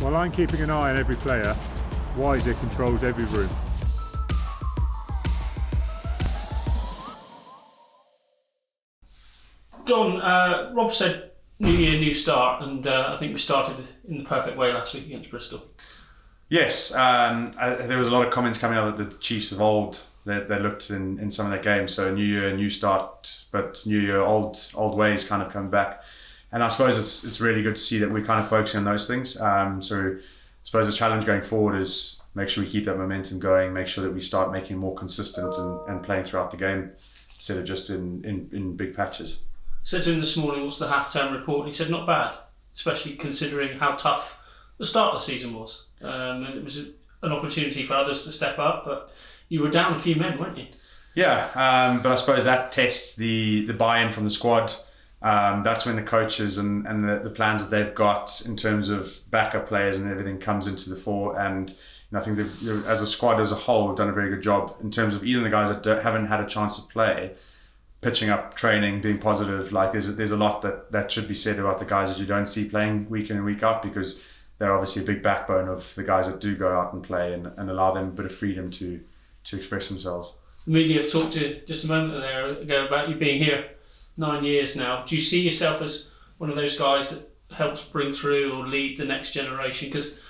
While I'm keeping an eye on every player, Wiser controls every room. John, Rob said new year, new start, and I think we started in the perfect way last week against Bristol. Yes, there was a lot of comments coming out that the Chiefs of old, they looked in some of their games, so new year, new start, but new year, old ways kind of coming back. And I suppose it's really good to see that we're kind of focusing on those things. So I suppose the challenge going forward is make sure we keep that momentum going, make sure that we start making it more consistent and playing throughout the game instead of just in big patches. I said to him this morning, what's the half-term report? And he said, not bad, especially considering how tough the start of the season was. And it was an opportunity for others to step up, but you were down a few men, weren't you? Yeah, but I suppose that tests the buy-in from the squad. That's when the coaches and the plans that they've got in terms of backup players and everything comes into the fore. And I think that as a squad as a whole, we've done a very good job in terms of even the guys that haven't had a chance to play, pitching up, training, being positive. Like there's a lot that should be said about the guys that you don't see playing week in and week out, because they're obviously a big backbone of the guys that do go out and play and allow them a bit of freedom to express themselves. The media have talked to you just a moment ago about you being here 9 years now. Do you see yourself as one of those guys that helps bring through or lead the next generation? Because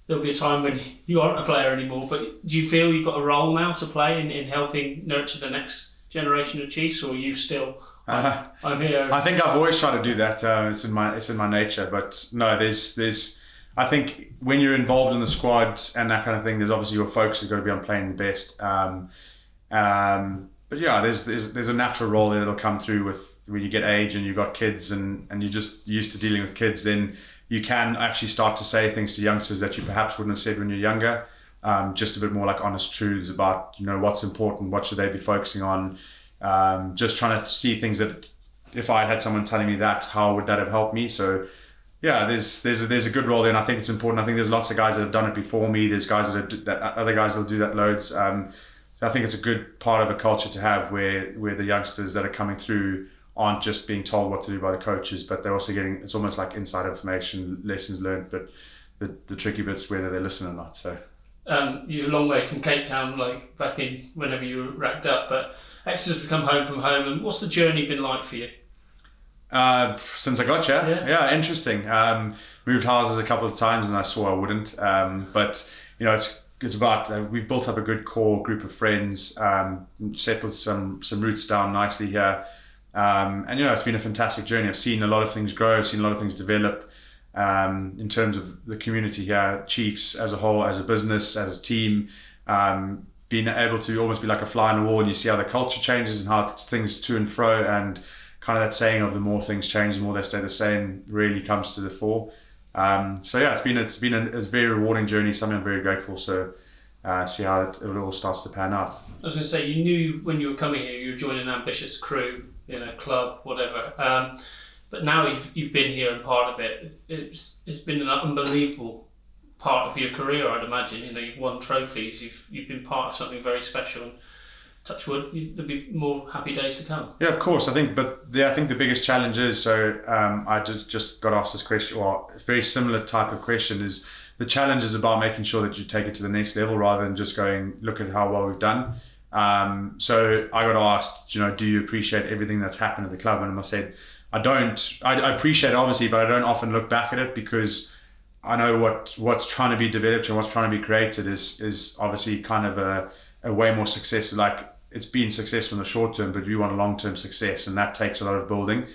there'll be a time when you aren't a player anymore, but do you feel you've got a role now to play in helping nurture the next generation of Chiefs, or are you still I'm here? I think I've always tried to do that. It's in my nature, but no, there's I think when you're involved in the squad and that kind of thing, there's obviously your focus has got to be on playing the best. But yeah, there's a natural role there that'll come through with when you get age and you've got kids and you're just used to dealing with kids. Then you can actually start to say things to youngsters that you perhaps wouldn't have said when you're younger. Just a bit more like honest truths about what's important, what should they be focusing on. Just trying to see things that if I had someone telling me that, how would that have helped me? So yeah, there's a good role there, and I think it's important. I think there's lots of guys that have done it before me. There's guys that other guys that'll do that loads. So I think it's a good part of a culture to have where the youngsters that are coming through aren't just being told what to do by the coaches, but they're also getting, it's almost like inside information, lessons learned, but the tricky bit's whether they listen or not. So you're a long way from Cape Town, like back in whenever you were racked up, but Exeter's become home from home. And what's the journey been like for you? Since I got here, yeah, interesting. Moved houses a couple of times and I swore I wouldn't. But it's about we've built up a good core group of friends, settled some roots down nicely here, and it's been a fantastic journey. I've seen a lot of things grow, I've seen a lot of things develop in terms of the community here, Chiefs as a whole, as a business, as a team. Being able to almost be like a fly on the wall, and you see how the culture changes and how things to and fro, and kind of that saying of the more things change, the more they stay the same, really comes to the fore. So yeah, it's been a very rewarding journey, something I'm very grateful. So see how it all starts to pan out. I was going to say, you knew when you were coming here, you were joining an ambitious crew, club, whatever. But now you've been here and part of it. It's been an unbelievable part of your career, I'd imagine. You've won trophies. You've been part of something very special. And touch wood, there'll be more happy days to come. Yeah, of course. I think the biggest challenge is, I just got asked this question, or a very similar type of question, is the challenge is about making sure that you take it to the next level rather than just going, look at how well we've done. So I got asked, do you appreciate everything that's happened at the club? And I said, I don't. I appreciate it, obviously, but I don't often look back at it, because I know what's trying to be developed and what's trying to be created is obviously kind of a way more success. Like, it's been successful in the short term, but we want a long-term success, and that takes a lot of building.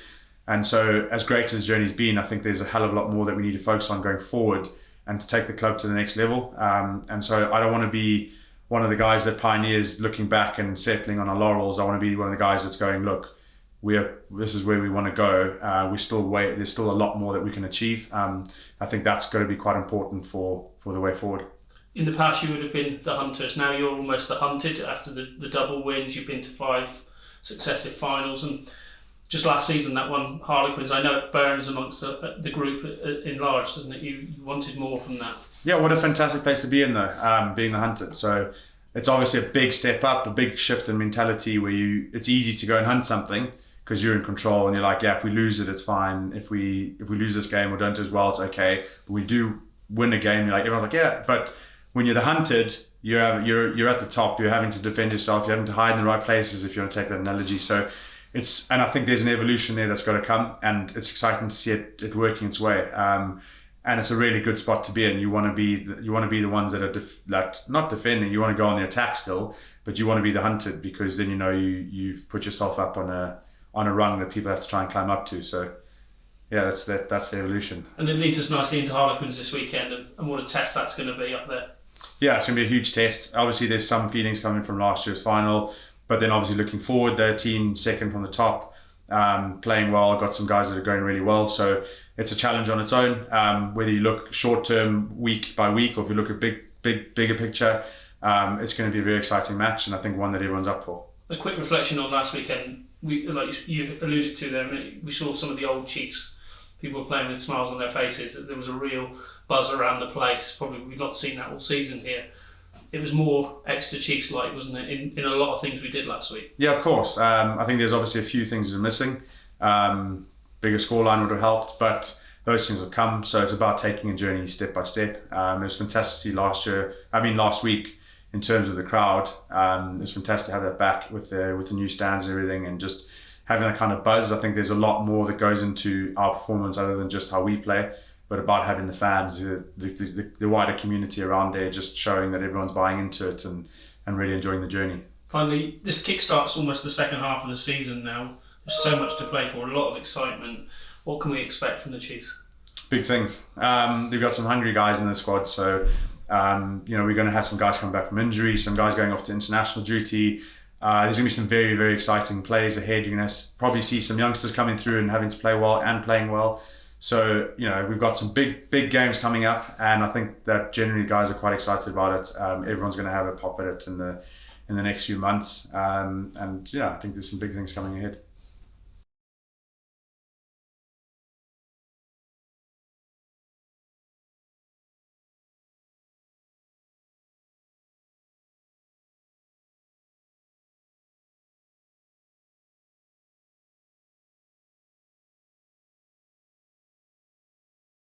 And so as great as the journey's been, I think there's a hell of a lot more that we need to focus on going forward and to take the club to the next level. And so I don't want to be one of the guys that pioneers looking back and settling on our laurels. I want to be one of the guys that's going, look, this is where we want to go. There's still a lot more that we can achieve. I think that's going to be quite important for the way forward. In the past, you would have been the hunters. Now you're almost the hunted. After the double wins, you've been to 5 successive finals. And just last season, that one, Harlequins, I know it burns amongst the group in large, doesn't it? You wanted more from that. Yeah, what a fantastic place to be in, though, being the hunted. So it's obviously a big step up, a big shift in mentality where it's easy to go and hunt something because you're in control and you're like, yeah, if we lose it, it's fine. If we lose this game or don't do as well, it's okay. But we do win a game, everyone's like, yeah, but when you're the hunted, you're at the top. You're having to defend yourself. You're having to hide in the right places, if you want to take that analogy. So and I think there's an evolution there that's got to come, and it's exciting to see it working its way. And it's a really good spot to be in. You want to be the ones that are not defending. You want to go on the attack still, but you want to be the hunted, because then you've put yourself up on a rung that people have to try and climb up to. So yeah, that's the evolution. And it leads us nicely into Harlequins this weekend, and what a test that's going to be up there. Yeah, it's going to be a huge test. Obviously, there's some feelings coming from last year's final, but then obviously looking forward, their team second from the top, playing well, got some guys that are going really well. So it's a challenge on its own. Whether you look short term, week by week, or if you look at bigger picture, it's going to be a very exciting match, and I think one that everyone's up for. A quick reflection on last weekend. We, like you alluded to there, we saw some of the old Chiefs. People were playing with smiles on their faces. That there was a real buzz around the place. Probably we've not seen that all season here. It was more Exeter Chiefs like, wasn't it, in a lot of things we did last week? Yeah, of course. I think there's obviously a few things that are missing. Bigger scoreline would have helped, but those things will come. So it's about taking a journey step by step. It was fantastic to see last week, in terms of the crowd. It was fantastic to have that back with the new stands and everything, and just having that kind of buzz. I think there's a lot more that goes into our performance other than just how we play, but about having the fans, the wider community around there, just showing that everyone's buying into it and really enjoying the journey. Finally, this kickstarts almost the second half of the season now. There's so much to play for, a lot of excitement. What can we expect from the Chiefs? Big things. They've got some hungry guys in the squad, so we're going to have some guys coming back from injury, some guys going off to international duty. There's going to be some very, very exciting plays ahead. You're going to probably see some youngsters coming through and having to play well and playing well. So, we've got some big games coming up, and I think that generally guys are quite excited about it. Everyone's going to have a pop at it in the next few months. I think there's some big things coming ahead.